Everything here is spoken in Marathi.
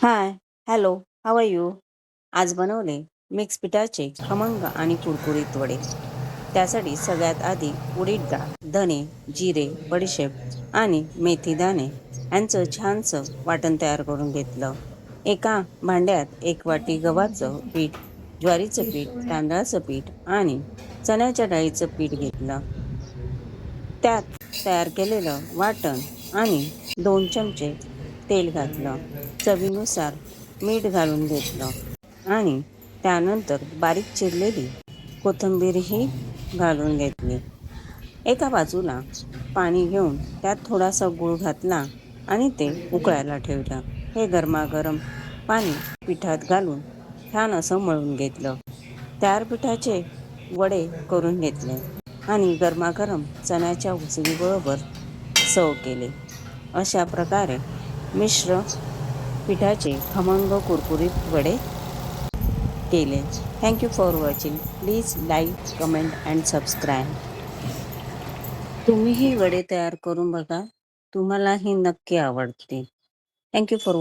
High, hello, how are you? आज बनवले मिक्स पिठाचे खमंग आणि कुरकुरीत वडे. त्यासाठी सगळ्यात आधी उडीद डाळ, धने, जिरे, बडीशेप आणि मेथी दाणे यांचं छानसं वाटण तयार करून घेतलं. एका भांड्यात 1 वाटी गव्हाचं पीठ, ज्वारीचं पीठ, तांदळाचं पीठ आणि चण्याच्या डाळीचं पीठ घेतलं. त्यात तयार केलेलं वाटण आणि 2 चमचे तेल घातलं. चवीनुसार मीठ घालून घेतलं आणि त्यानंतर बारीक चिरलेली कोथिंबीरही घालून घेतली. एका बाजूला पाणी घेऊन त्यात थोडासा गूळ घातला आणि ते उकळायला ठेवलं. हे गरमागरम पाणी पिठात घालून छान असं मळून घेतलं. तयार पिठाचे वडे करून घेतले आणि गरमागरम चण्याच्या उसळीबरोबर सर्व केले. अशा प्रकारे मिश्र पिठाचे खमंग कुरकुरीत वडे केले. Thank you for watching. Please like, comment and subscribe. तुम्हीही वडे तयार करून बघा. तुम्हालाही नक्की आवडतील. Thank you for